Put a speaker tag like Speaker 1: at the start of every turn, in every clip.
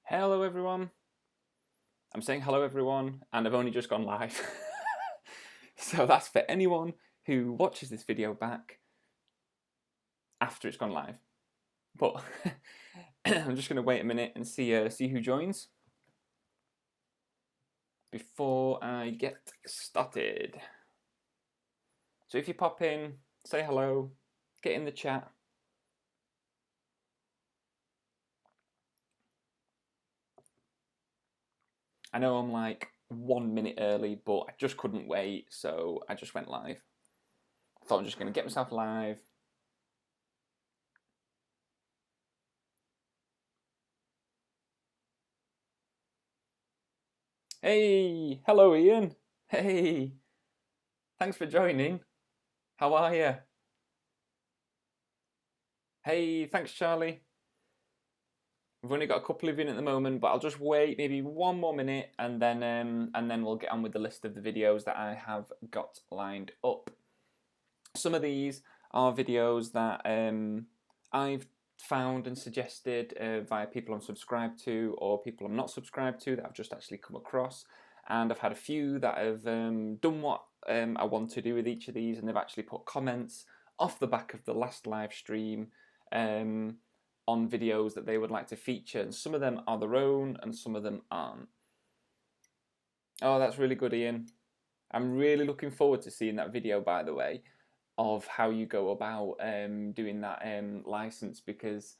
Speaker 1: Hello everyone. I'm saying hello everyone and I've only just gone live. So that's for anyone who watches this video back after it's gone live. But I'm just going to wait a minute and see who joins before I get started. So if you pop in, say hello, get in the chat. I know I'm like 1 minute early, but I just couldn't wait, so I just went live. I thought I'm just going to get myself live. Hey, hello Ian. Hey, thanks for joining. How are you? Hey, thanks Charlie. We've only got a couple of in at the moment, but I'll just wait maybe 1 more minute and then we'll get on with the list of the videos that I have got lined up. Some of these are videos that I've found and suggested via people I'm subscribed to or people I'm not subscribed to that I've just actually come across, and I've had a few that have done what I want to do with each of these, and they've actually put comments off the back of the last live stream on videos that they would like to feature, and some of them are their own and some of them aren't. Oh, that's really good, Ian. I'm really looking forward to seeing that video, by the way, of how you go about doing that license, because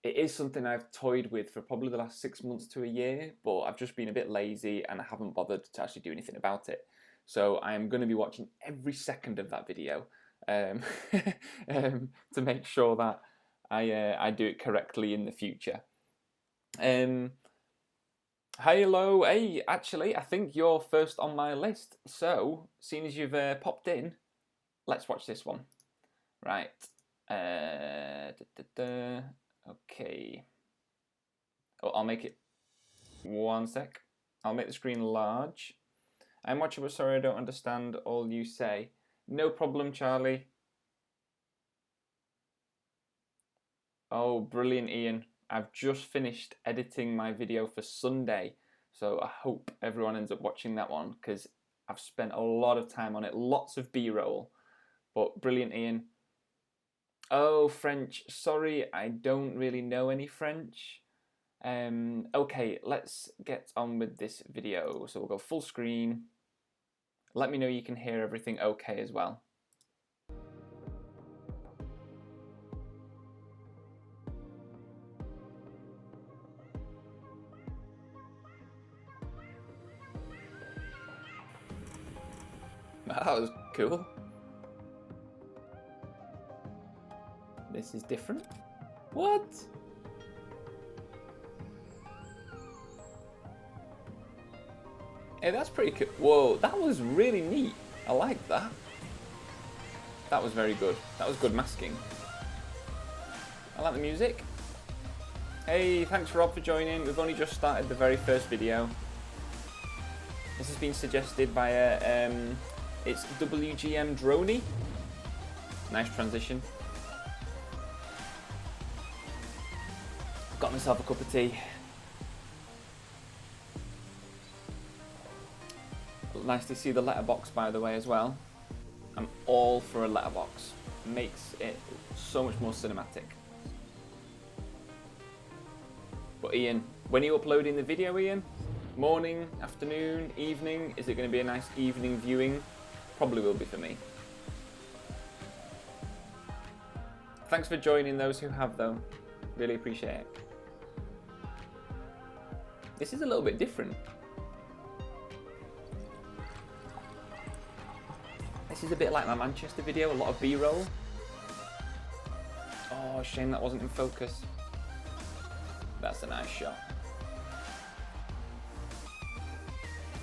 Speaker 1: it is something I've toyed with for probably the last 6 months to a year, but I've just been a bit lazy and I haven't bothered to actually do anything about it. So I am going to be watching every second of that video to make sure that I do it correctly in the future. Hello, hey, actually, I think you're first on my list. So, seeing as you've popped in, let's watch this one. Right. Okay. Oh, I'll make it 1 sec. I'll make the screen large. I'm watching, but sorry, I don't understand all you say. No problem, Charlie. Oh, brilliant, Ian. I've just finished editing my video for Sunday, so I hope everyone ends up watching that one because I've spent a lot of time on it, lots of B-roll. But brilliant, Ian. Oh, French. Sorry, I don't really know any French. Okay, let's get on with this video. So we'll go full screen. Let me know you can hear everything okay as well. That was cool. This is different. What? Hey, that's pretty cool. Whoa, that was really neat. I like that. That was very good. That was good masking. I like the music. Hey, thanks Rob for joining. We've only just started the very first video. This has been suggested via, it's WGM Droney. Nice transition. Got myself a cup of tea. Nice to see the letterbox, by the way, as well. I'm all for a letterbox. Makes it so much more cinematic. But Ian, when are you uploading the video, Ian? Morning, afternoon, evening? Is it going to be a nice evening viewing? Probably will be for me. Thanks for joining those who have, though. Really appreciate it. This is a little bit different. This is a bit like my Manchester video, a lot of B-roll. Oh, shame that wasn't in focus. That's a nice shot.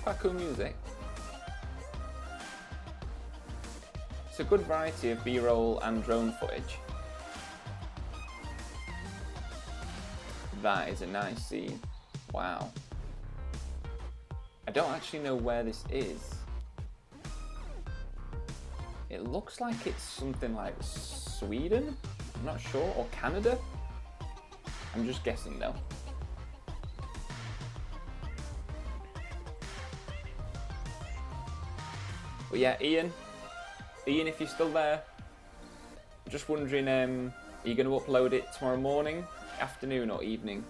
Speaker 1: Quite cool music. It's a good variety of B-roll and drone footage. That is a nice scene. Wow. I don't actually know where this is. It looks like it's something like Sweden? I'm not sure, or Canada? I'm just guessing though. But yeah, Ian, if you're still there, just wondering, are you going to upload it tomorrow morning, afternoon, or evening?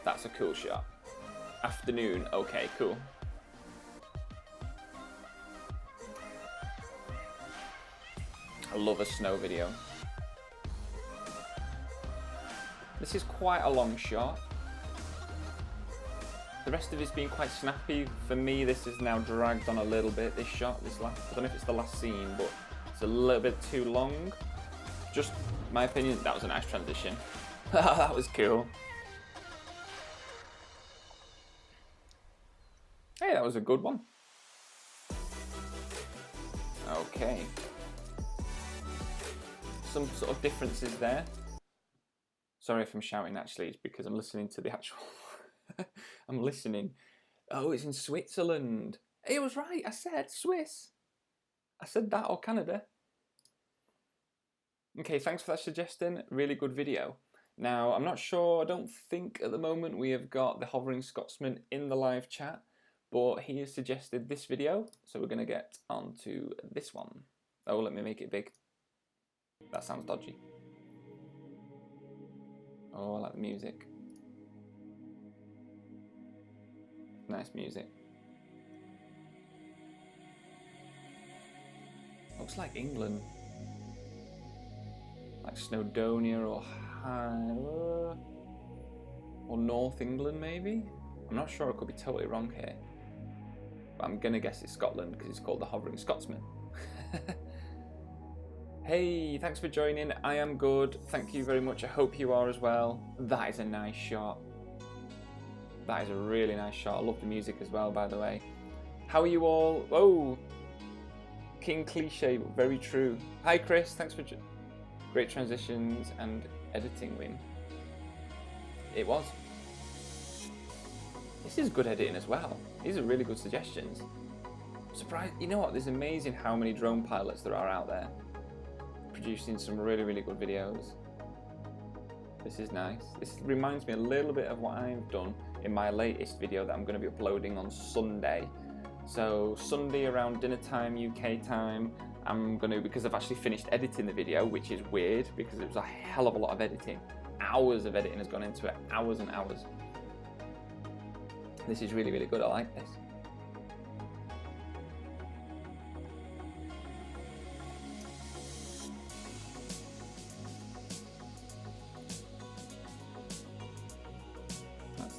Speaker 1: That's a cool shot. Afternoon, okay, cool. I love a snow video. This is quite a long shot. The rest of it's been quite snappy. For me, this is now dragged on a little bit, this shot, I don't know if it's the last scene, but it's a little bit too long. Just my opinion, that was a nice transition. That was cool. Hey, that was a good one. Okay. Some sort of differences there. Sorry if I'm shouting, actually, it's because I'm listening to the actual... I'm listening. Oh, it's in Switzerland. It was right, I said Swiss. I said that, or Canada. Okay, thanks for that suggestion. Really good video. Now, I'm not sure, I don't think at the moment we have got the Hovering Scotsman in the live chat, but he has suggested this video, so we're going to get on to this one. Oh, let me make it big. That sounds dodgy. Oh, I like the music. Nice music. Looks like England. Like Snowdonia or North England maybe? I'm not sure, I could be totally wrong here. But I'm gonna guess it's Scotland because it's called the Hovering Scotsman. Hey, thanks for joining. I am good. Thank you very much. I hope you are as well. That is a nice shot. That is a really nice shot. I love the music as well, by the way. How are you all? Oh, King Cliche, but very true. Hi, Chris. Thanks for great transitions and editing win. It was. This is good editing as well. These are really good suggestions. Surprised. You know what? There's amazing how many drone pilots there are out there, producing some really, really good videos. This is nice. This reminds me a little bit of what I've done in my latest video that I'm going to be uploading on Sunday. So Sunday around dinner time, UK time, I'm going to, because I've actually finished editing the video, which is weird because it was a hell of a lot of editing. Hours of editing has gone into it, hours and hours. This is really, really good. I like this.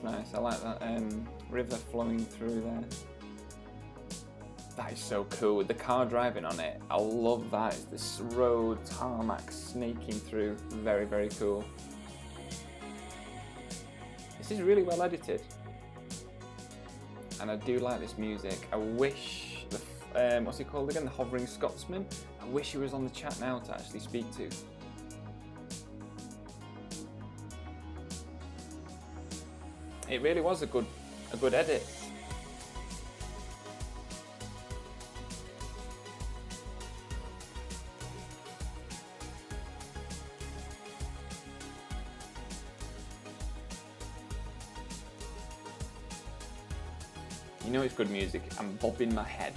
Speaker 1: Nice, I like that river flowing through there. That is so cool, with the car driving on it. I love that. It's this road tarmac snaking through. Very, very cool. This is really well edited. And I do like this music. I wish, what's it called again? The Hovering Scotsman. I wish he was on the chat now to actually speak to. It really was a good edit. You know it's good music. I'm bobbing my head.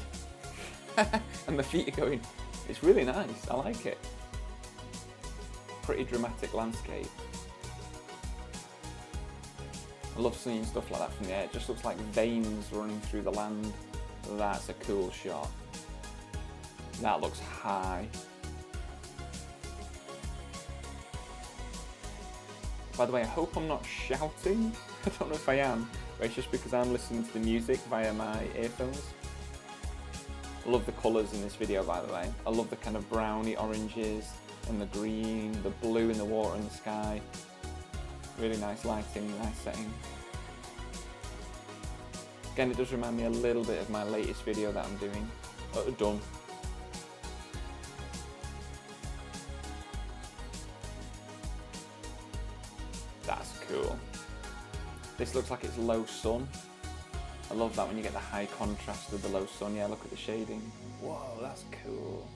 Speaker 1: And my feet are going. It's really nice. I like it. Pretty dramatic landscape. I love seeing stuff like that from the air. It just looks like veins running through the land. That's a cool shot. That looks high. By the way, I hope I'm not shouting. I don't know if I am, but it's just because I'm listening to the music via my earphones. I love the colours in this video, by the way. I love the kind of browny oranges and the green, the blue in the water and the sky. Really nice lighting, nice setting. Again, it does remind me a little bit of my latest video that I'm doing. Done. That's cool. This looks like it's low sun. I love that when you get the high contrast with the low sun. Yeah, look at the shading. Whoa, that's cool.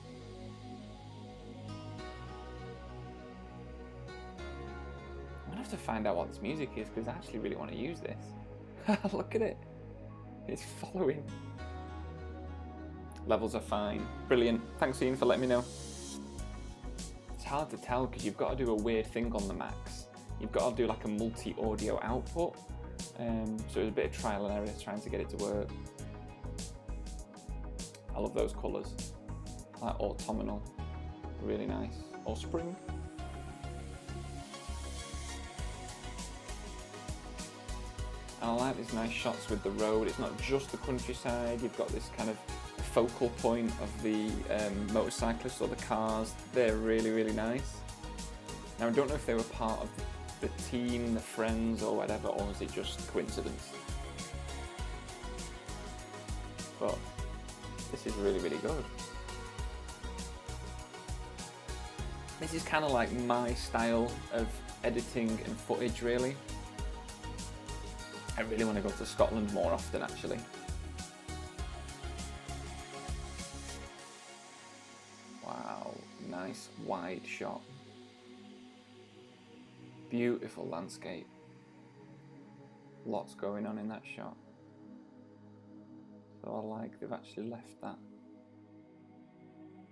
Speaker 1: I'm gonna have to find out what this music is because I actually really want to use this. Look at it. It's following. Levels are fine. Brilliant. Thanks, Ian, for letting me know. It's hard to tell because you've got to do a weird thing on the Max. You've got to do like a multi-audio output. So it was a bit of trial and error trying to get it to work. I love those colours. Like autumnal. Really nice. Or spring. And I like these nice shots with the road. It's not just the countryside. You've got this kind of focal point of the motorcyclists or the cars. They're really, really nice. Now I don't know if they were part of the team, the friends or whatever, or is it just coincidence? But this is really, really good. This is kind of like my style of editing and footage, really. I really want to go to Scotland more often, actually. Wow, nice wide shot. Beautiful landscape. Lots going on in that shot. So I like they've actually left that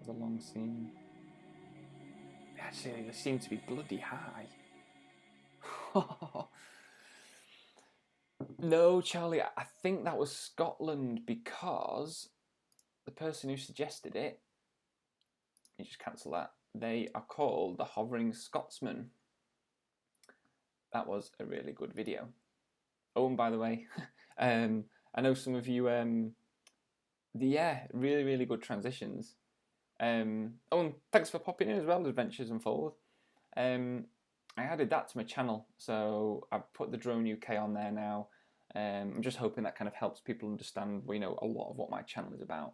Speaker 1: as a long scene. Actually, they seem to be bloody high. No, Charlie, I think that was Scotland because the person who suggested it, you just cancel that, they are called the Hovering Scotsman. That was a really good video. Oh, and by the way, I know some of you, yeah, really, really good transitions. Oh, and thanks for popping in as well, Adventures Unfold. I added that to my channel, so I've put the Drone UK on there now. I'm just hoping that kind of helps people understand, you know, a lot of what my channel is about.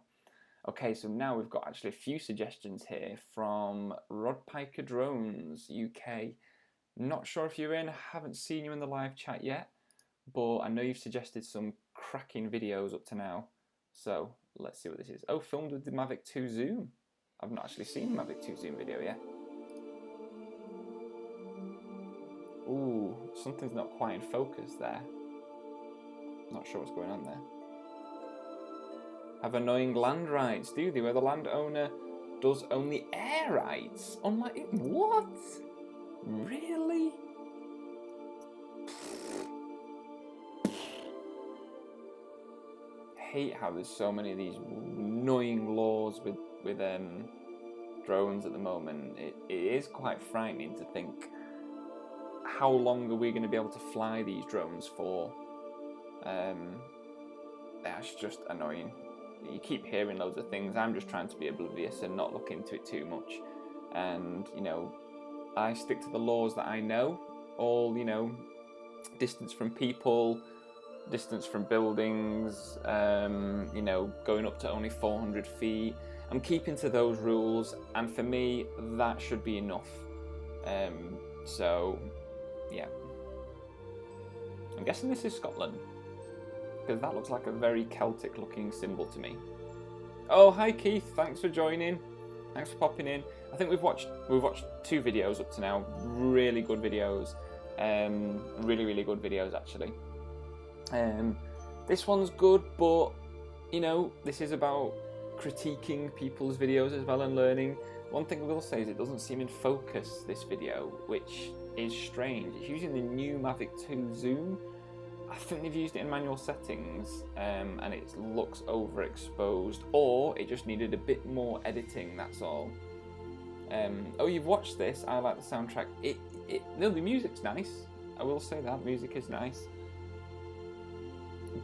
Speaker 1: Okay, so now we've got actually a few suggestions here from RODPIKER Drones UK. Not sure if you're in, I haven't seen you in the live chat yet, but I know you've suggested some cracking videos up to now. So let's see what this is. Oh, filmed with the Mavic 2 Zoom. I've not actually seen the Mavic 2 Zoom video yet. Ooh, something's not quite in focus there. Not sure what's going on there. Have annoying land rights, do they? Where the landowner does only air rights. Unlike, what? Really? I hate how there's so many of these annoying laws with drones at the moment. It is quite frightening to think how long are we going to be able to fly these drones for. That's just annoying. You keep hearing loads of things. I'm just trying to be oblivious and not look into it too much. And, you know, I stick to the laws that I know. All, you know, distance from people, distance from buildings, you know, going up to only 400 feet. I'm keeping to those rules, and for me, that should be enough. So, yeah. I'm guessing this is Scotland, because that looks like a very Celtic looking symbol to me. Oh, hi Keith, thanks for joining. Thanks for popping in. I think we've watched 2 videos up to now. Really good videos. Really, really good videos actually. This one's good, but you know, this is about critiquing people's videos as well and learning. One thing I will say is it doesn't seem in focus, this video, which is strange. It's using the new Mavic 2 Zoom. I think they've used it in manual settings, and it looks overexposed, or it just needed a bit more editing, that's all. Oh, you've watched this? I like the soundtrack. No, the music's nice. I will say that, music is nice.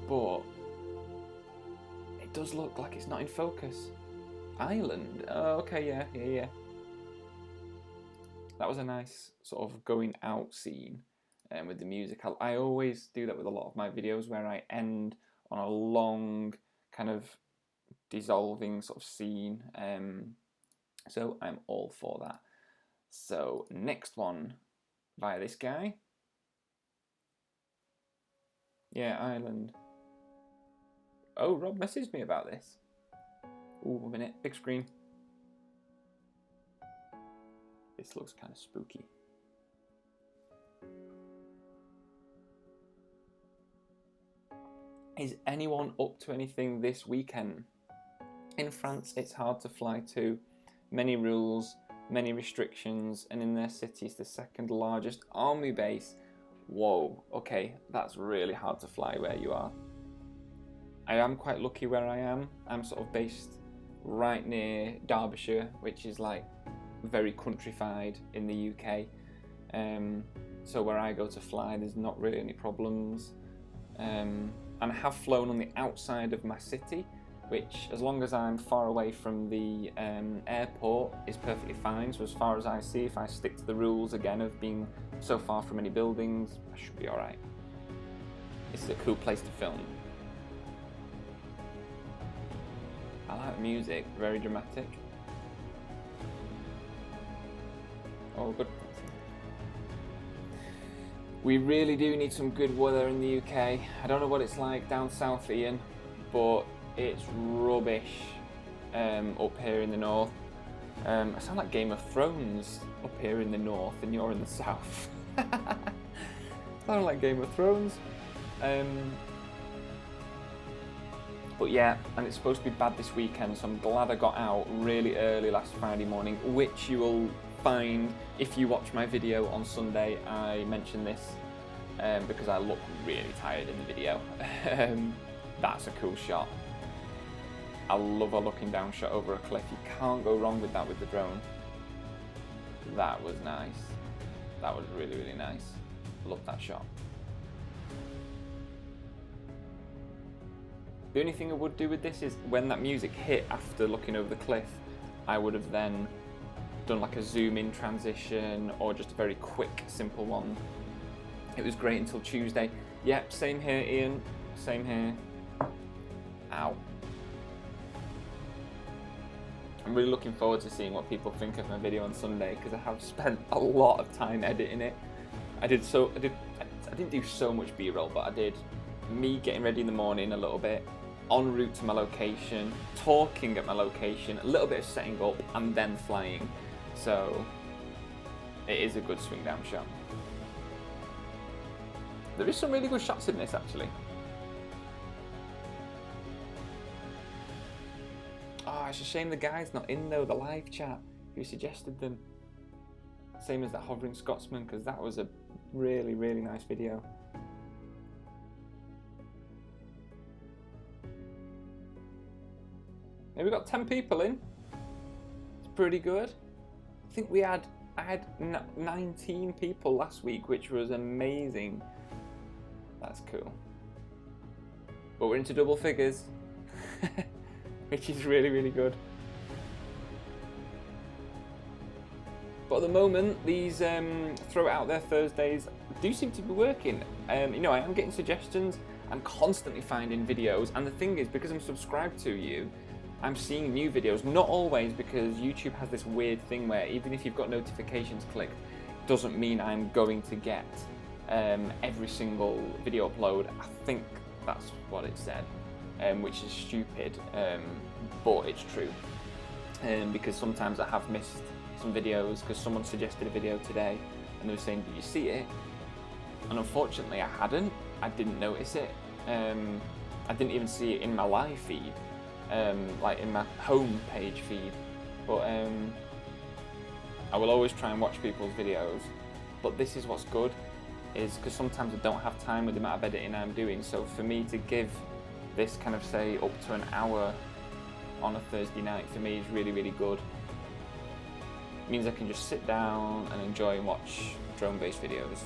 Speaker 1: But it does look like it's not in focus. Island? Oh, okay, yeah. That was a nice sort of going out scene. With the music. I always do that with a lot of my videos where I end on a long kind of dissolving sort of scene. So I'm all for that. So next one via this guy. Yeah, Ireland. Oh, Rob messaged me about this. Ooh, a minute, big screen. This looks kind of spooky. Is anyone up to anything this weekend? In France, it's hard to fly to. Many rules, many restrictions, and in their city it's the second largest army base. Whoa, okay, that's really hard to fly where you are. I am quite lucky where I am. I'm sort of based right near Derbyshire, which is like very countrified in the UK. So where I go to fly, there's not really any problems. And I have flown on the outside of my city, which, as long as I'm far away from the airport, is perfectly fine. So as far as I see, if I stick to the rules again of being so far from any buildings, I should be alright. This is a cool place to film. I like the music, very dramatic. Oh, good. We really do need some good weather in the UK. I don't know what it's like down south, Ian, but it's rubbish up here in the north. I sound like Game of Thrones up here in the north and you're in the south. I sound like Game of Thrones. But yeah, and it's supposed to be bad this weekend, so I'm glad I got out really early last Friday morning, which you will find if you watch my video on Sunday. I mentioned this because I look really tired in the video. That's a cool shot. I love a looking down shot over a cliff. You can't go wrong with that with the drone. That was nice. That was really, really nice. Love that shot. The only thing I would do with this is when that music hit after looking over the cliff, I would have then done like a zoom in transition or just a very quick, simple one. It was great until Tuesday. Yep, same here, Ian. Same here. Ow. I'm really looking forward to seeing what people think of my video on Sunday because I have spent a lot of time editing it. I didn't do so much B-roll, but I did me getting ready in the morning a little bit, en route to my location, talking at my location, a little bit of setting up, and then flying. So it is a good swing down shot. There is some really good shots in this actually. Oh, it's a shame the guy's not in though, the live chat, who suggested them. Same as that Hovering Scotsman, because that was a really, really nice video. Now we got 10 people in. It's pretty good. I think I had 19 people last week, which was amazing. That's cool. But we're into double figures, which is really, really good. But at the moment, these Throw It Out There Thursdays do seem to be working. You know, I am getting suggestions. I'm constantly finding videos. And the thing is, because I'm subscribed to you, I'm seeing new videos. Not always, because YouTube has this weird thing where even if you've got notifications clicked, it doesn't mean I'm going to get every single video upload. I think that's what it said, which is stupid, but it's true. Because sometimes I have missed some videos because someone suggested a video today and they were saying, did you see it? And unfortunately I hadn't. I didn't notice it. I didn't even see it in my live feed, like in my home page feed. But I will always try and watch people's videos. But this is what's good, is because sometimes I don't have time with the amount of editing I'm doing. So for me to give this kind of say up to an hour on a Thursday night, for me is really, really good. It means I can just sit down and enjoy and watch drone-based videos.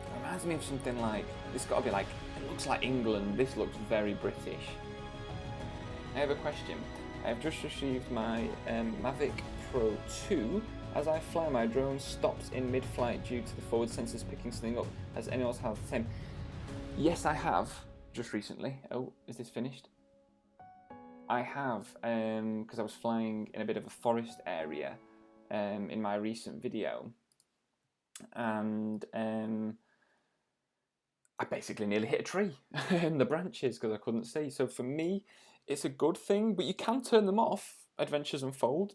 Speaker 1: It reminds me of something like, this got to be like, it looks like England, this looks very British. I have a question. I have just received my Mavic Pro 2. As I fly, my drone stops in mid-flight due to the forward sensors picking something up. Has anyone else had the same? Yes, I have, just recently. Oh, is this finished? I have, because I was flying in a bit of a forest area in my recent video, and I basically nearly hit a tree in the branches because I couldn't see. So for me, it's a good thing, but you can turn them off. Adventures Unfold.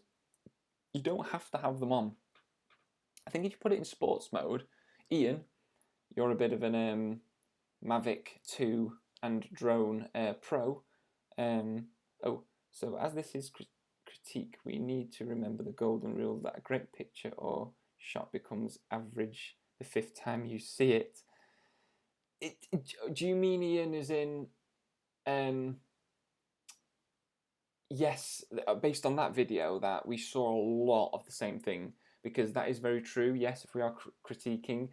Speaker 1: You don't have to have them on. I think if you put it in sports mode, Ian, you're a bit of an Mavic 2 and Drone Pro. Oh, so as this is critique, we need to remember the golden rule that a great picture or shot becomes average the 5th time you see it. Do you mean, Ian, as in, yes, based on that video, that we saw a lot of the same thing, because that is very true. Yes, if we are critiquing,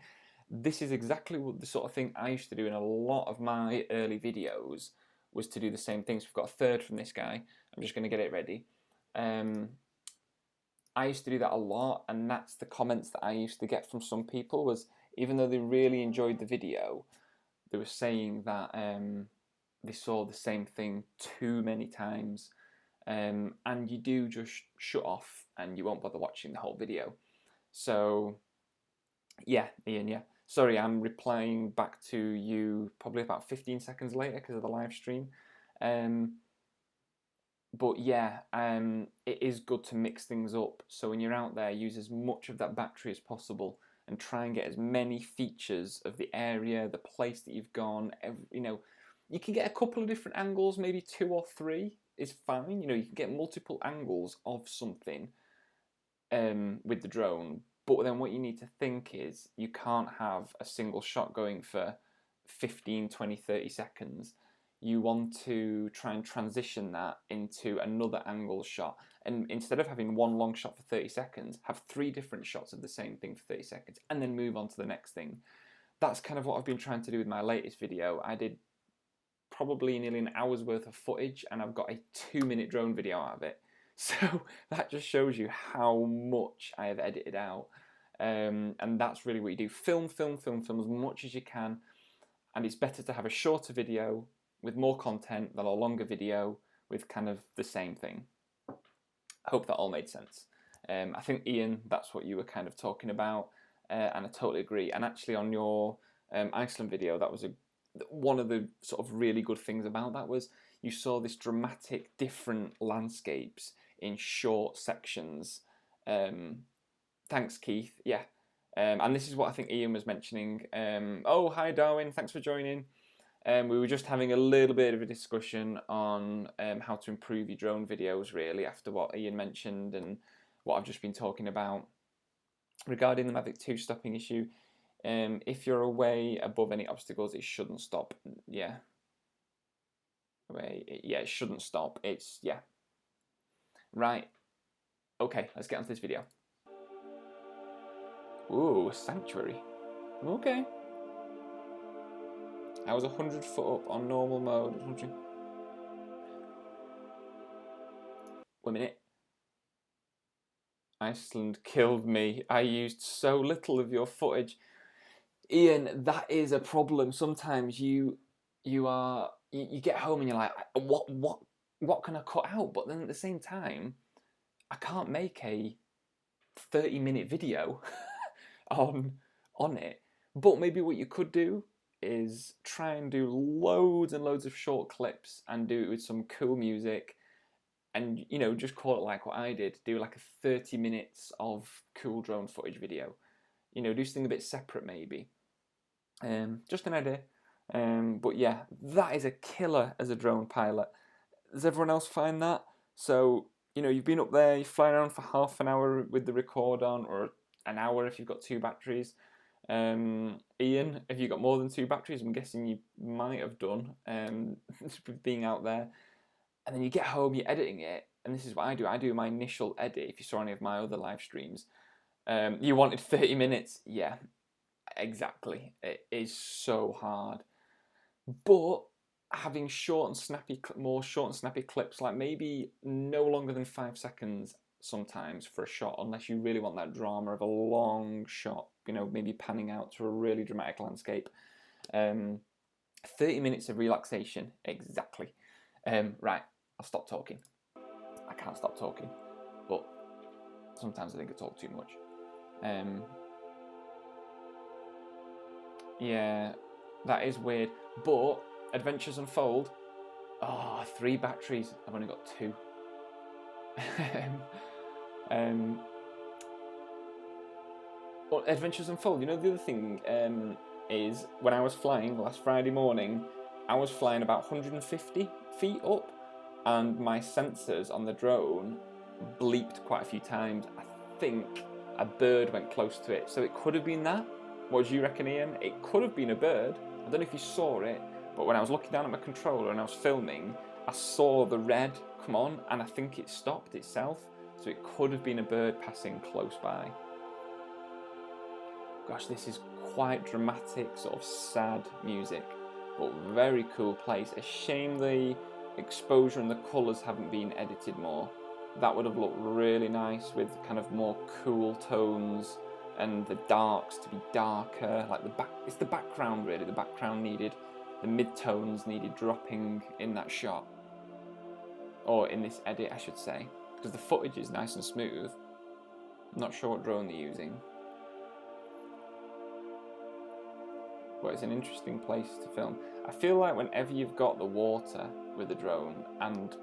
Speaker 1: this is exactly the sort of thing I used to do in a lot of my early videos, was to do the same things. We've got a third from this guy. I'm just going to get it ready. I used to do that a lot, and that's the comments that I used to get from some people, was even though they really enjoyed the video, they were saying that they saw the same thing too many times, and you do just shut off and you won't bother watching the whole video. So yeah, Ian, yeah. Sorry, I'm replying back to you probably about 15 seconds later because of the live stream. But yeah, it is good to mix things up. So when you're out there, use as much of that battery as possible and try and get as many features of the area, the place that you've gone. You know, you can get a couple of different angles, maybe 2 or 3 is fine. You know, you can get multiple angles of something with the drone. But then what you need to think is you can't have a single shot going for 15, 20, 30 seconds. You want to try and transition that into another angle shot. And instead of having one long shot for 30 seconds, have 3 different shots of the same thing for 30 seconds and then move on to the next thing. That's kind of what I've been trying to do with my latest video. I did probably nearly an hour's worth of footage and I've got a 2-minute drone video out of it. So that just shows you how much I have edited out. And that's really what you do. Film as much as you can. And it's better to have a shorter video with more content than a longer video with kind of the same thing. I hope that all made sense. I think, Ian, that's what you were kind of talking about. And I totally agree. And actually on your Iceland video, that was one of the sort of really good things about that was you saw this dramatic different landscapes in short sections. Thanks, Keith. Yeah. And this is what I think Ian was mentioning. Oh, hi, Darwin. Thanks for joining. We were just having a little bit of a discussion on how to improve your drone videos, really, after what Ian mentioned and what I've just been talking about. Regarding the Mavic 2 stopping issue, if you're away above any obstacles, it shouldn't stop. Yeah. Yeah, it shouldn't stop. It's, yeah. Right. Okay, let's get on to this video. Ooh, sanctuary. Okay. I was 100 foot up on normal mode. 100. Wait a minute. Iceland killed me. I used so little of your footage. Ian, that is a problem. Sometimes you get home and you're like, what can I cut out? But then at the same time, I can't make a 30-minute video on it. But maybe what you could do is try and do loads and loads of short clips and do it with some cool music, and you know, just call it like what I did. Do like a 30 minutes of cool drone footage video. You know, do something a bit separate maybe. Just an idea. But yeah, that is a killer as a drone pilot. Does everyone else find that? So, you know, you've been up there, you're flying around for half an hour with the record on, or an hour if you've got 2 batteries. Ian, have you got more than 2 batteries? I'm guessing you might have done, being out there. And then you get home, you're editing it, and this is what I do. I do my initial edit, if you saw any of my other live streams. You wanted 30 minutes? Yeah, exactly. It is so hard. But having more short and snappy clips, like maybe no longer than 5 seconds sometimes for a shot, unless you really want that drama of a long shot, you know, maybe panning out to a really dramatic landscape. 30 minutes of relaxation, exactly. Right, I'll stop talking. I can't stop talking, but sometimes I think I talk too much. Yeah, that is weird. But Adventures Unfold. Oh, 3 batteries. I've only got 2. Well, Adventures Unfold. You know, the other thing is when I was flying last Friday morning, I was flying about 150 feet up, and my sensors on the drone bleeped quite a few times. I think a bird went close to it, so it could have been that. What do you reckon, Ian? It could have been a bird. I don't know if you saw it, but when I was looking down at my controller and I was filming, I saw the red come on, and I think it stopped itself, so it could have been a bird passing close by. Gosh, this is quite dramatic, sort of sad music, but very cool place. A shame the exposure and the colours haven't been edited more. That would have looked really nice with kind of more cool tones and the darks to be darker. Like it's the background really. The background needed, the mid-tones needed dropping in that shot. Or in this edit, I should say. Because the footage is nice and smooth. I'm not sure what drone they're using. But it's an interesting place to film. I feel like whenever you've got the water with a drone and,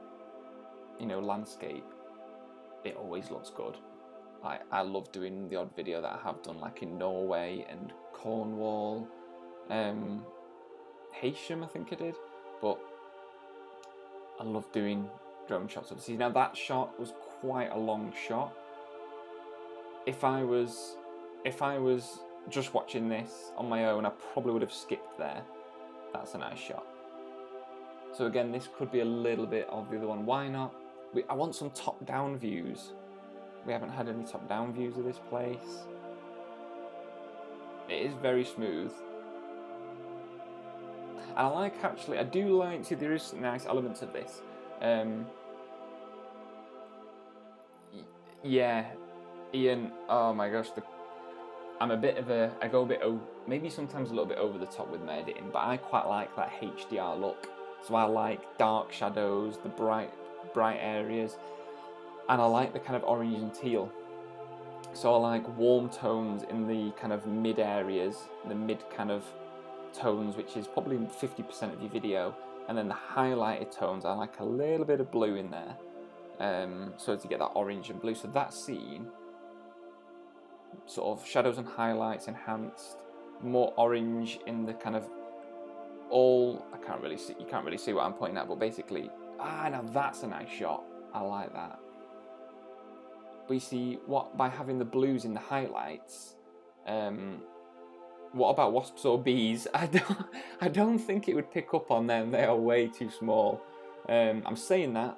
Speaker 1: you know, landscape, it always looks good. I love doing the odd video that I have done, like in Norway and Cornwall, Heysham I think I did, but I love doing drone shots. Obviously, now that shot was quite a long shot. If I was just watching this on my own, I probably would have skipped there. That's a nice shot. So again, this could be a little bit of the other one. Why not? I want some top-down views. We haven't had any top-down views of this place. It is very smooth. And I like, actually, I do like, see, there is nice elements of this. Yeah, Ian, oh my gosh, I go a bit, maybe sometimes a little bit over the top with my editing, but I quite like that HDR look. So I like dark shadows, the bright areas, and I like the kind of orange and teal. So I like warm tones in the kind of mid areas, the mid kind of tones, which is probably 50% of your video, and then the highlighted tones, I like a little bit of blue in there, so to get that orange and blue. So that scene, sort of shadows and highlights enhanced, more orange in the kind of I can't really see, you can't really see what I'm pointing at, but basically, now that's a nice shot. I like that. But you see, by having the blues in the highlights, what about wasps or bees? I don't think it would pick up on them. They are way too small. I'm saying that.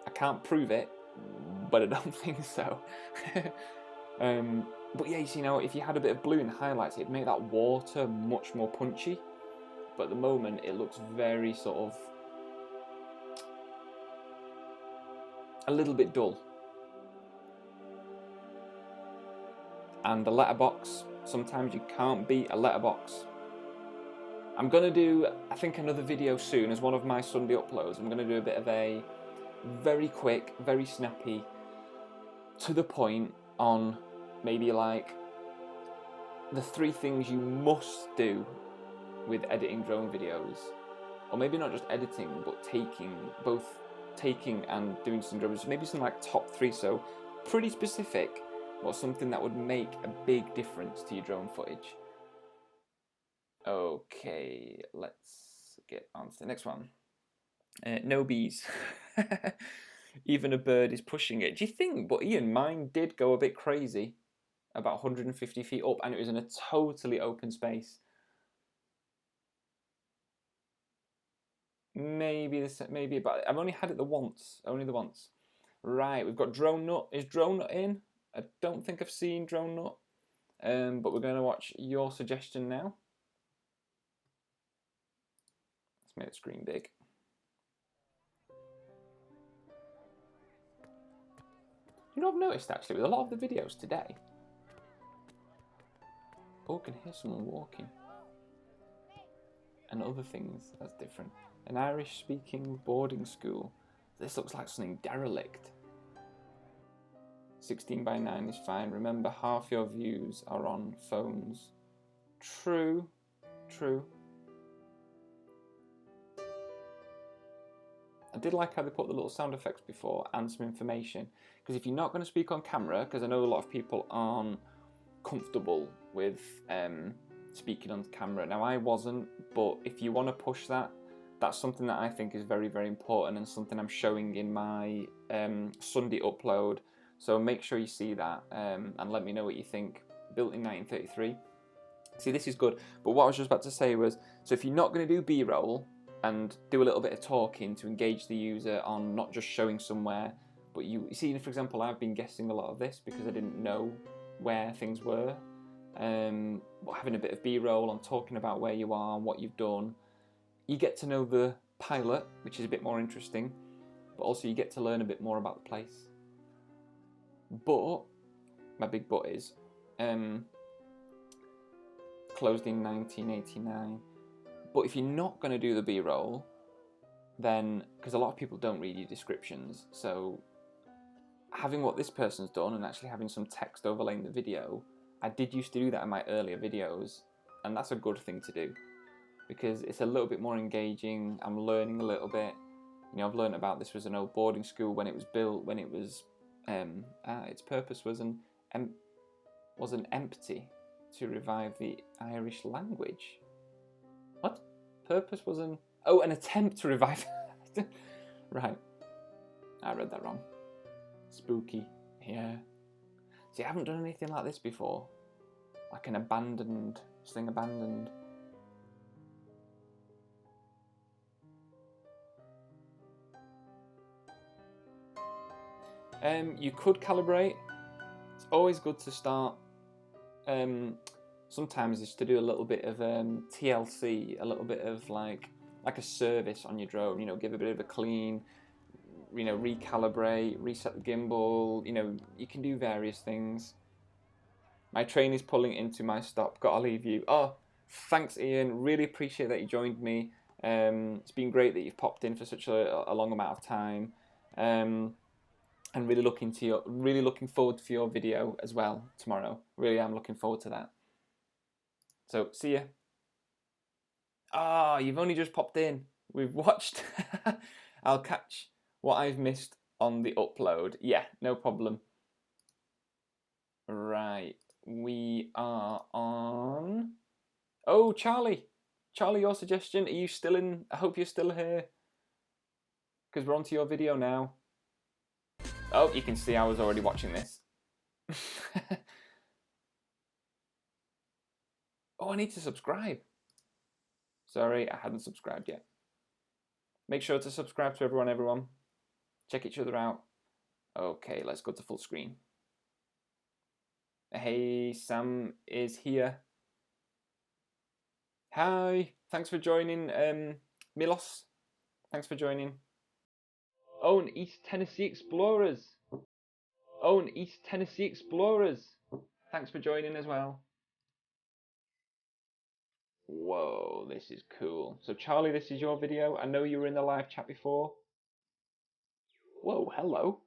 Speaker 1: I can't prove it, but I don't think so. But yeah, you see now, if you had a bit of blue in the highlights, it'd make that water much more punchy. But at the moment, it looks very sort of a little bit dull. And the letterbox, sometimes you can't beat a letterbox. I'm going to do, I think, another video soon as one of my Sunday uploads. I'm going to do a bit of a very quick, very snappy, to the point on maybe like the 3 things you must do with editing drone videos. Or maybe not just editing, but both taking and doing some drones. Maybe some like top 3, so pretty specific, or something that would make a big difference to your drone footage. Okay, let's get on to the next one. No bees. Even a bird is pushing it. Do you think? But Ian, mine did go a bit crazy, about 150 feet up, and it was in a totally open space. Maybe, but I've only had it only the once. Right, we've got Drone Nut. Is Drone Nut in? I don't think I've seen Drone Nut, but we're going to watch your suggestion now. Let's make the screen big. You know, I've noticed actually with a lot of the videos today. Oh, I can hear someone walking. And other things, that's different. An Irish-speaking boarding school. This looks like something derelict. 16:9 is fine. Remember, half your views are on phones. True. I did like how they put the little sound effects before and some information. Because if you're not going to speak on camera, because I know a lot of people aren't comfortable with speaking on camera. Now, I wasn't, but if you want to push that, that's something that I think is very, very important and something I'm showing in my Sunday upload. So make sure you see that and let me know what you think. Built in 1933. See, this is good. But what I was just about to say was, so if you're not going to do B-roll and do a little bit of talking to engage the user on not just showing somewhere, but you see, for example, I've been guessing a lot of this because I didn't know where things were. But having a bit of B-roll on talking about where you are and what you've done, you get to know the pilot, which is a bit more interesting, but also you get to learn a bit more about the place. But my big but is closed in 1989. But if you're not going to do the B-roll, then, because a lot of people don't read your descriptions, so having what this person's done and actually having some text overlaying the video, I did used to do that in my earlier videos, and that's a good thing to do because it's a little bit more engaging. I'm learning a little bit. You know, I've learned about this was an old boarding school when it was built, when it was its purpose was an empty to revive the Irish language. What? Purpose was an attempt to revive. Right, I read that wrong. Spooky, yeah. See, I haven't done anything like this before. Like an abandoned thing, abandoned. You could calibrate. It's always good to start. Sometimes it's to do a little bit of TLC, a little bit of like a service on your drone. You know, give a bit of a clean. You know, recalibrate, reset the gimbal. You know, you can do various things. My train is pulling into my stop. Gotta leave you. Oh, thanks, Ian. Really appreciate that you joined me. It's been great that you've popped in for such a long amount of time. And really looking forward to your video as well tomorrow. Really am looking forward to that. So see ya. Ah, you've only just popped in. We've watched. I'll catch what I've missed on the upload. Yeah, no problem. Right, we are on. Oh, Charlie, your suggestion. Are you still in? I hope you're still here because we're on to your video now. Oh, you can see I was already watching this. Oh, I need to subscribe. Sorry, I hadn't subscribed yet. Make sure to subscribe to everyone. Check each other out. Okay, let's go to full screen. Hey, Sam is here. Hi, thanks for joining, Milos. Thanks for joining. Own East Tennessee Explorers. Thanks for joining as well. Whoa, this is cool. So Charlie, this is your video. I know you were in the live chat before. Whoa, hello.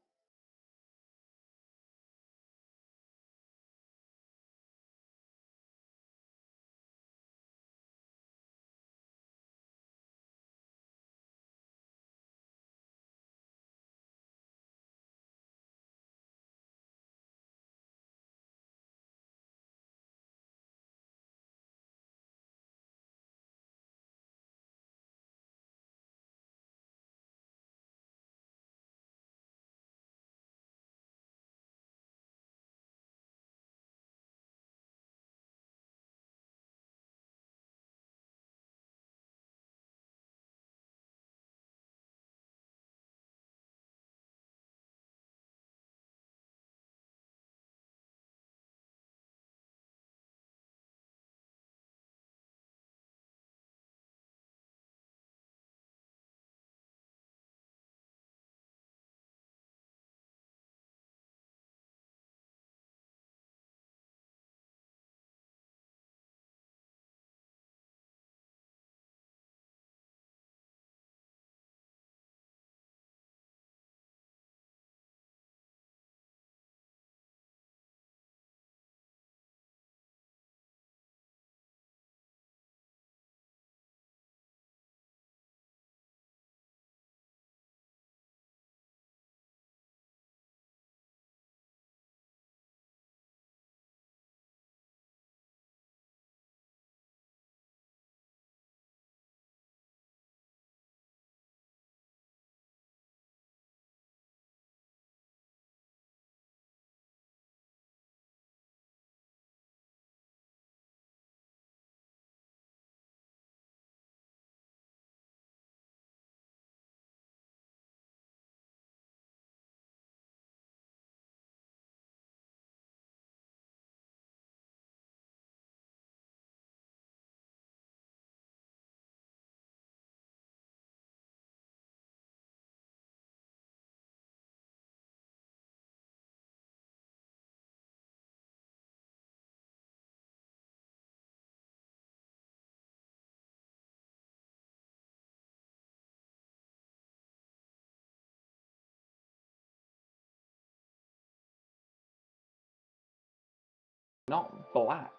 Speaker 1: black.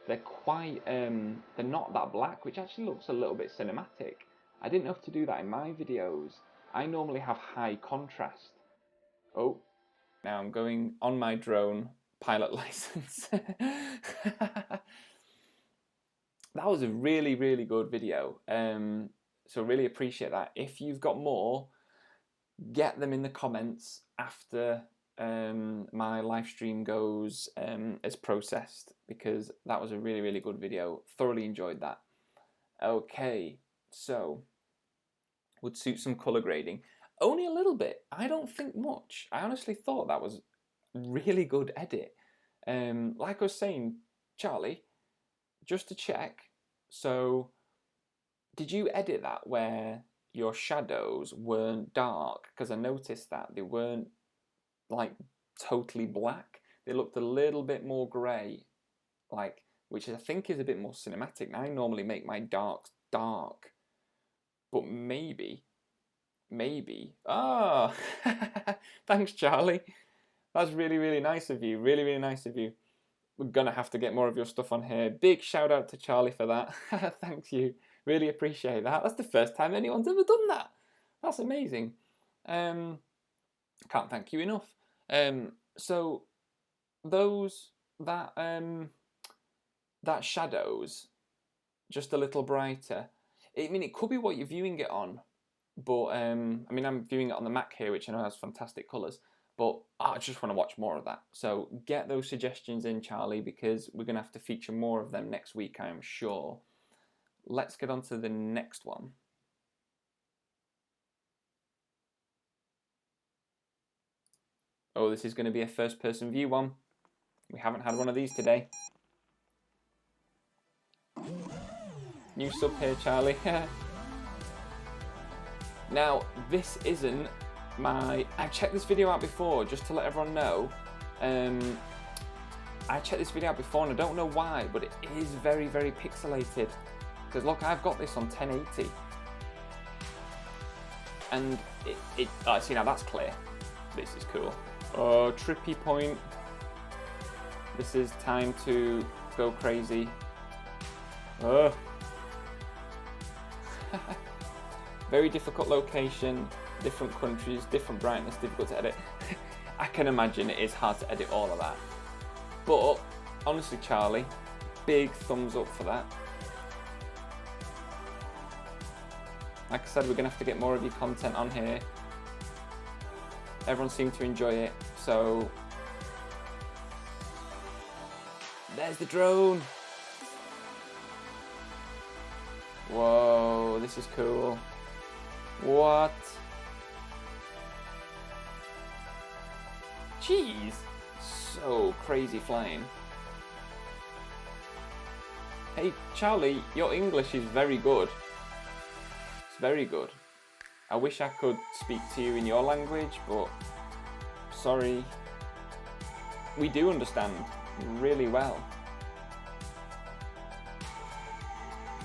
Speaker 1: They're quite, they're not that black, which actually looks a little bit cinematic. I didn't have to do that in my videos. I normally have high contrast. Oh, now I'm going on my drone pilot license. That was a really, really good video. So really appreciate that. If you've got more, get them in the comments after my live stream goes as processed, because that was a really, really good video. Thoroughly enjoyed that. Okay, so would suit some color grading. Only a little bit. I don't think much. I honestly thought that was really good edit. Like I was saying, Charlie, just to check, so did you edit that where your shadows weren't dark? Because I noticed that they weren't like totally black. They looked a little bit more grey, like, which I think is a bit more cinematic. And I normally make my darks dark, but maybe. Ah, thanks, Charlie. That's really, really nice of you. Really, really nice of you. We're gonna have to get more of your stuff on here. Big shout out to Charlie for that. Thank you. Really appreciate that. That's the first time anyone's ever done that. That's amazing. Can't thank you enough. So those that shadows just a little brighter. I mean, it could be what you're viewing it on, but I mean, I'm viewing it on the Mac here, which I know has fantastic colours. But I just want to watch more of that. So get those suggestions in, Charlie, because we're going to have to feature more of them next week, I am sure. Let's get on to the next one. Oh, this is going to be a first-person view one. We haven't had one of these today. New sub here, Charlie. Now, this isn't I checked this video out before, just to let everyone know. I checked this video out before and I don't know why, but it is very, very pixelated. Because look, I've got this on 1080. And see, now that's clear. This is cool. Oh, trippy point. This is time to go crazy. Oh. Very difficult location, different countries, different brightness, difficult to edit. I can imagine it is hard to edit all of that. But honestly, Charlie, big thumbs up for that. Like I said, we're going to have to get more of your content on here. Everyone seemed to enjoy it, so there's the drone. Whoa, this is cool. What? Jeez, so crazy flying. Hey Charlie, your English is very good. It's very good. I wish I could speak to you in your language, but sorry. We do understand really well.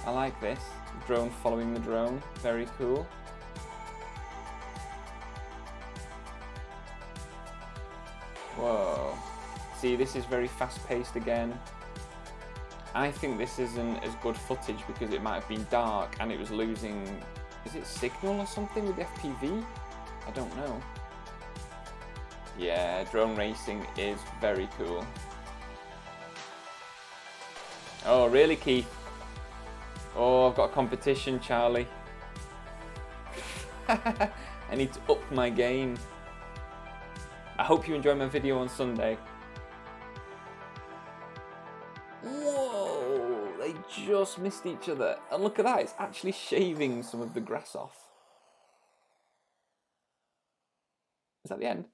Speaker 1: I like this. Drone following the drone, very cool. Whoa. See, this is very fast-paced again. I think this isn't as good footage because it might have been dark and it was losing... Is it signal or something with the FPV? I don't know. Yeah, drone racing is very cool. Oh, really, Keith? Oh, I've got a competition, Charlie. I need to up my game. I hope you enjoy my video on Sunday. Whoa, they just missed each other. And look at that, it's actually shaving some of the grass off. Is that the end?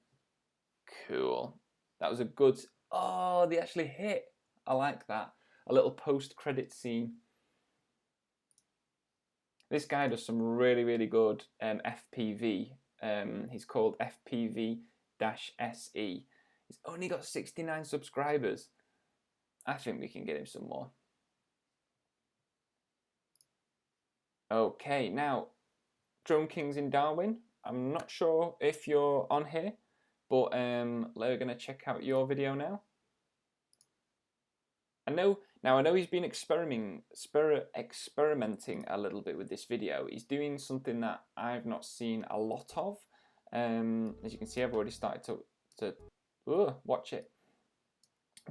Speaker 1: Cool. That was a good... Oh, they actually hit. I like that. A little post-credit scene. This guy does some really, really good FPV. He's called FPV-SE. He's only got 69 subscribers. I think we can get him some more. Okay, now, Drone Kings in Darwin. I'm not sure if you're on here, but we're going to check out your video now. I know he's been experimenting a little bit with this video. He's doing something that I've not seen a lot of. As you can see, I've already started to watch it.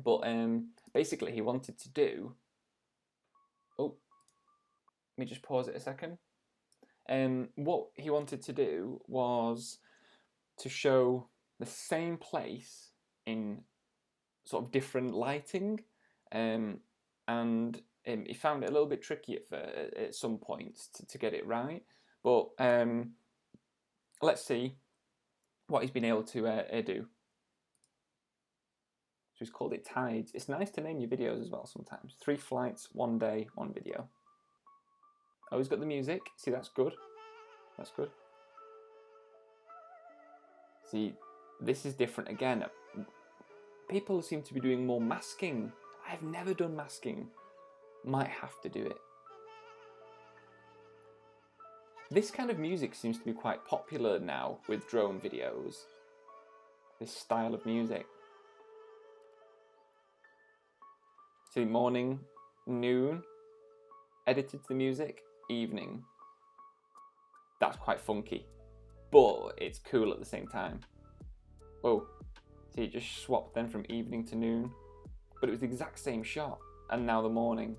Speaker 1: But basically, he wanted to do. Oh, let me just pause it a second. What he wanted to do was to show the same place in sort of different lighting, and he found it a little bit tricky at some points to get it right. But let's see what he's been able to do. So he's called it Tides. It's nice to name your videos as well sometimes. 3 flights, 1 day, 1 video. Oh, he's got the music. See, that's good. That's good. See, this is different again. People seem to be doing more masking. I've never done masking. Might have to do it. This kind of music seems to be quite popular now with drone videos. This style of music. See, morning, noon, edited to the music, evening. That's quite funky, but it's cool at the same time. Whoa, see, it just swapped then from evening to noon, but it was the exact same shot, and now the morning.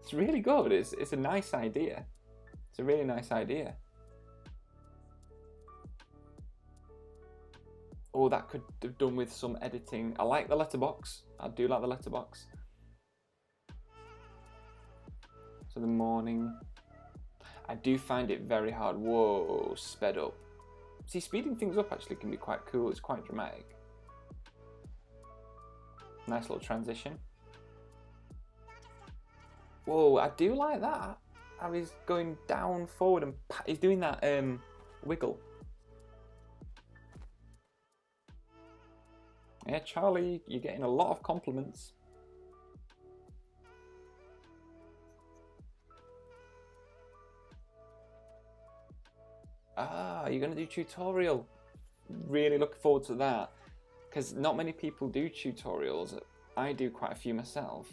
Speaker 1: It's really good. It's a nice idea. It's a really nice idea. Oh, that could have done with some editing. I like the letterbox. I do like the letterbox. So the morning. I do find it very hard. Whoa, sped up. See, speeding things up actually can be quite cool. It's quite dramatic. Nice little transition. Whoa, I do like that. How he's going down, forward, and he's doing that wiggle. Yeah, Charlie, you're getting a lot of compliments. Ah, you're going to do tutorial. Really looking forward to that. Because not many people do tutorials. I do quite a few myself.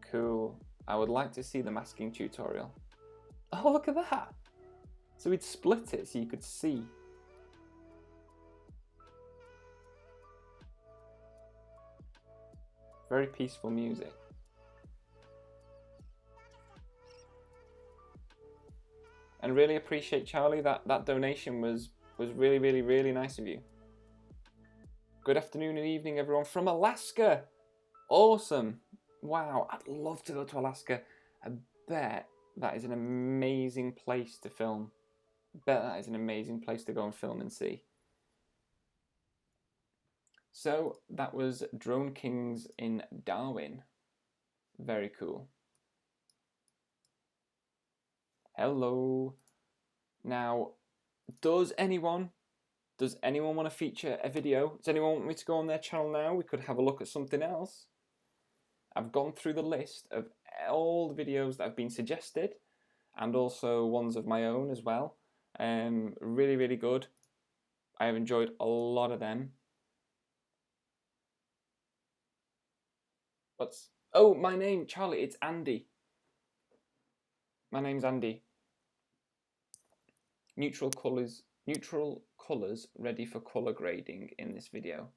Speaker 1: Cool. I would like to see the masking tutorial. Oh, look at that. So we'd split it so you could see. Very peaceful music. And really appreciate, Charlie, that donation was really, really, really nice of you. Good afternoon and evening, everyone from Alaska. Awesome. Wow, I'd love to go to Alaska. I bet that is an amazing place to film. I bet that is an amazing place to go and film and see. So that was Drone Kings in Darwin. Very cool. Hello. Now, does anyone want to feature a video? Does anyone want me to go on their channel now? We could have a look at something else. I've gone through the list of all the videos that have been suggested and also ones of my own as well. Really, really good. I have enjoyed a lot of them. Oh, my name, Charlie, it's Andy. My name's Andy. Neutral colours ready for colour grading in this video.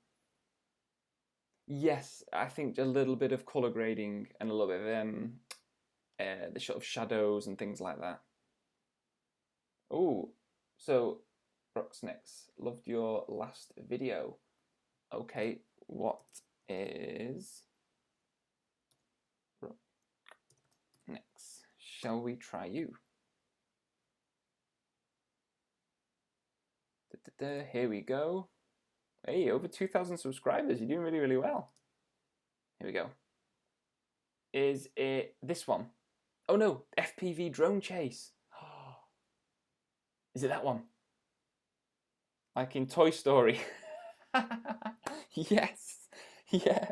Speaker 1: Yes, I think a little bit of colour grading and a little bit of the sort of shadows and things like that. Oh, so Broxnex, loved your last video. Okay, what is Broxnex? Shall we try you? Here we go. Hey, over 2,000 subscribers. You're doing really, really well. Here we go. Is it this one? Oh no, FPV drone chase. Is it that one? Like in Toy Story. Yes. Yeah.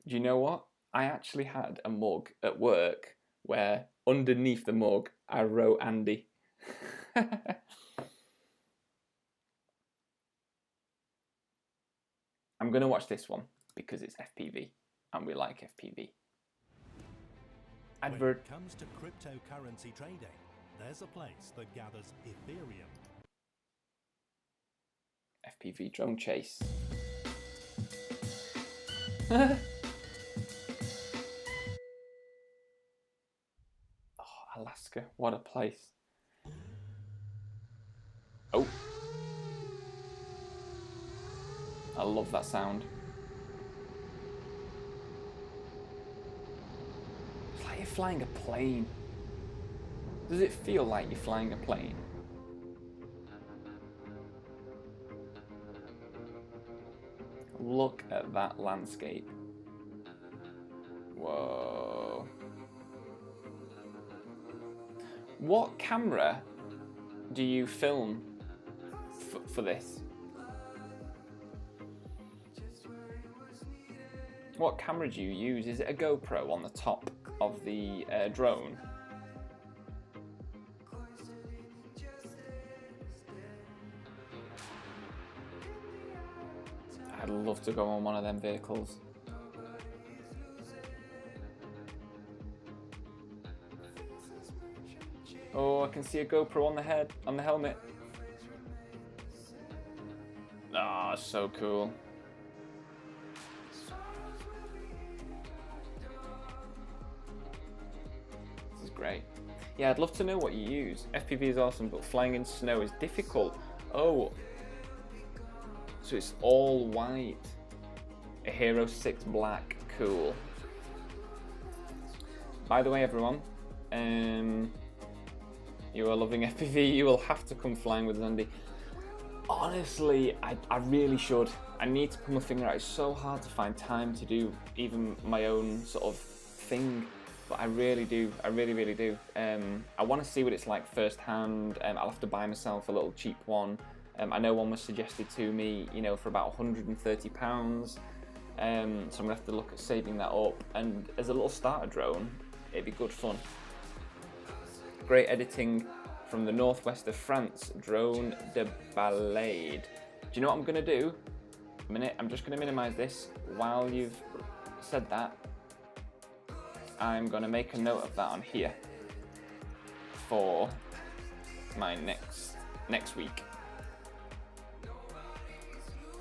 Speaker 1: Do you know what? I actually had a mug at work where underneath the mug I wrote Andy. I'm going to watch this one because it's FPV and we like FPV. Advert.
Speaker 2: When it comes to cryptocurrency trading, there's a place that gathers Ethereum.
Speaker 1: FPV drone chase. Oh, Alaska, what a place. Oh. I love that sound. It's like you're flying a plane. Does it feel like you're flying a plane? Look at that landscape. Whoa. What camera do you film for this? What camera do you use? Is it a GoPro on the top of the drone? I'd love to go on one of them vehicles. Oh, I can see a GoPro on the head, on the helmet. Ah, oh, so cool. This is great. Yeah, I'd love to know what you use. FPV is awesome, but flying in snow is difficult. Oh, so it's all white. A Hero 6 black, cool. By the way, everyone, you are loving FPV, you will have to come flying with Andy. Honestly, I really should. I need to put my finger out. It's so hard to find time to do even my own sort of thing, but I really do. I really, really do. I want to see what it's like firsthand. I'll have to buy myself a little cheap one. I know one was suggested to me, you know, for about £130. So I'm gonna have to look at saving that up. And as a little starter drone, it'd be good fun. Great editing from the northwest of France, drone de balade. Do you know what I'm gonna do? A minute, I'm just gonna minimize this. While you've said that, I'm gonna make a note of that on here for my next week.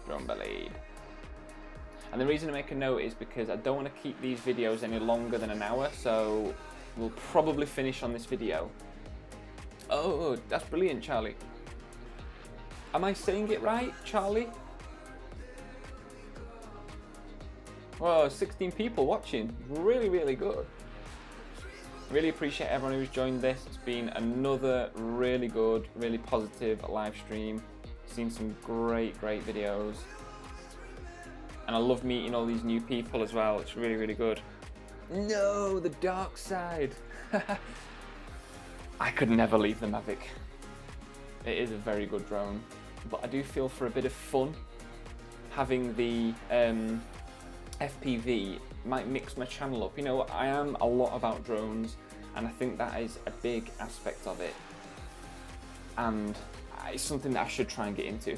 Speaker 1: Drone balade. And the reason I make a note is because I don't want to keep these videos any longer than an hour, so we'll probably finish on this video. Oh, that's brilliant, Charlie. Am I saying it right, Charlie? Whoa, 16 people watching. Really, really good. Really appreciate everyone who's joined this. It's been another really good, really positive live stream. Seen some great videos. And I love meeting all these new people as well. It's really, really good. No, the dark side. I could never leave the Mavic. It is a very good drone, but I do feel for a bit of fun, having the FPV might mix my channel up. You know, I am a lot about drones, and I think that is a big aspect of it. And it's something that I should try and get into.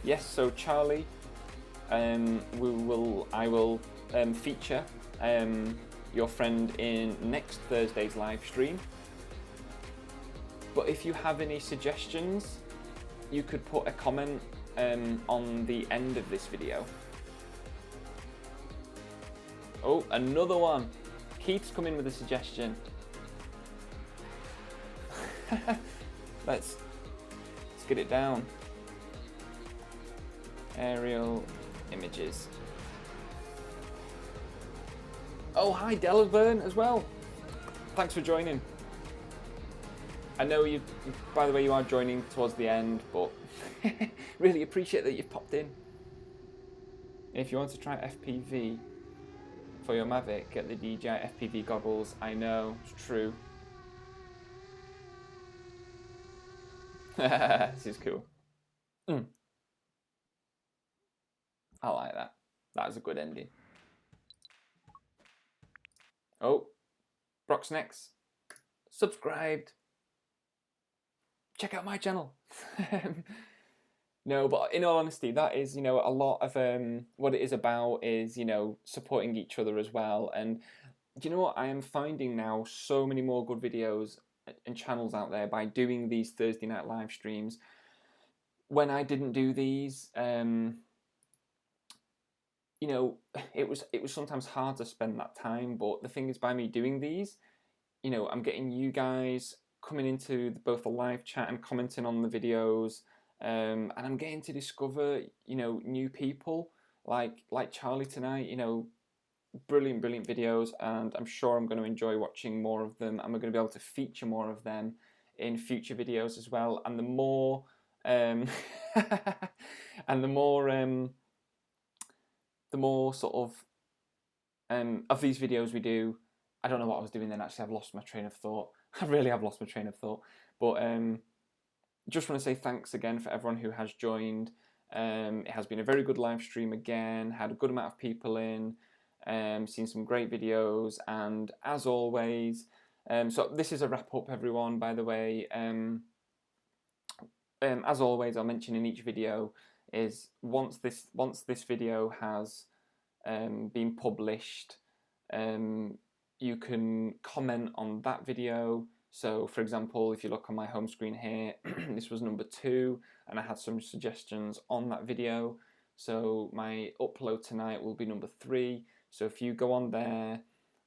Speaker 1: Yes, so Charlie, I will feature your friend in next Thursday's live stream. But if you have any suggestions, you could put a comment on the end of this video. Oh, another one. Keith's come in with a suggestion. Let's get it down. Aerial images. Oh, hi Delburn as well. Thanks for joining. I know you, by the way, you are joining towards the end, but really appreciate that you've popped in. If you want to try FPV for your Mavic, get the DJI FPV goggles. I know, it's true. This is cool. I like that. That was a good ending. Oh, Brock's next. Subscribed. check out my channel. No, but in all honesty, that is, you know, a lot of what it is about is, you know, supporting each other as well. And do you know what? I am finding now so many more good videos and channels out there by doing these Thursday night live streams. When I didn't do these, you know, it was sometimes hard to spend that time. But the thing is, by me doing these, you know, I'm getting you guys coming into both the live chat and commenting on the videos. And I'm getting to discover, you know, new people like Charly tonight. You know, brilliant videos, and I'm sure I'm going to enjoy watching more of them. And we're going to be able to feature more of them in future videos as well. And the more, and the more sort of these videos we do. I don't know what I was doing then. Actually, I've lost my train of thought. I really have lost my train of thought. But just want to say thanks again for everyone who has joined. It has been a very good live stream again, had a good amount of people in, seen some great videos, and as always, so this is a wrap up, everyone, by the way. As always, I'll mention in each video is once this video has been published, you can comment on that video. So, for example, if you look on my home screen here, this was number 2, and I had some suggestions on that video. So my upload tonight will be number 3. So if you go on there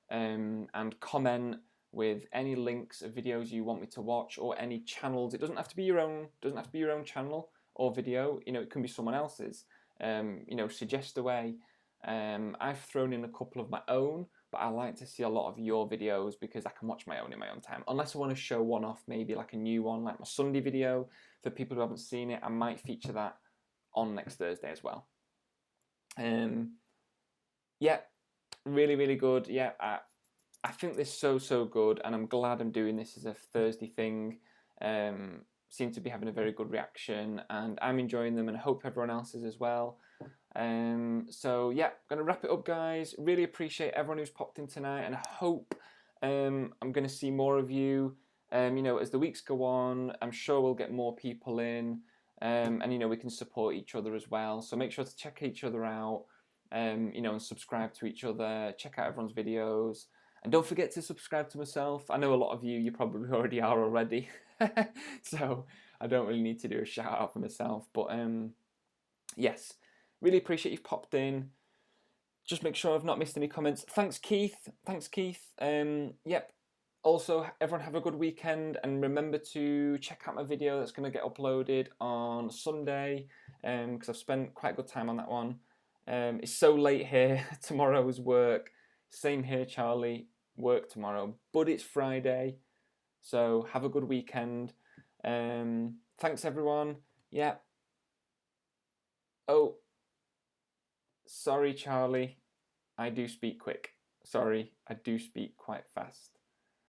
Speaker 1: and comment with any links of videos you want me to watch, or any channels, it doesn't have to be your own. Doesn't have to be your own channel or video. You know, it can be someone else's. You know, suggest away. I've thrown in a couple of my own, but I like to see a lot of your videos because I can watch my own in my own time. Unless I want to show one off, maybe like a new one, like my Sunday video. For people who haven't seen it, I might feature that on next Thursday as well. Yeah, really good. Yeah, I think this is so good, and I'm glad I'm doing this as a Thursday thing. Seem to be having a very good reaction, and I'm enjoying them, and I hope everyone else is as well. So yeah, I'm gonna wrap it up, guys. Really appreciate everyone who's popped in tonight, and I hope I'm gonna see more of you. You know, as the weeks go on, I'm sure we'll get more people in, and you know, we can support each other as well. So make sure to check each other out, you know, and subscribe to each other. Check out everyone's videos, and don't forget to subscribe to myself. I know a lot of you probably already are already, so I don't really need to do a shout out for myself. But yes. Really appreciate you've popped in. Just make sure I've not missed any comments. Thanks, Keith. Yep. Also, everyone have a good weekend, and remember to check out my video that's going to get uploaded on Sunday, because I've spent quite a good time on that one. It's so late here. Tomorrow's work. Same here, Charly. Work tomorrow, but it's Friday, so have a good weekend. Thanks, everyone. Yeah. Oh. Sorry, Charly, I do speak quick. Sorry, I do speak quite fast.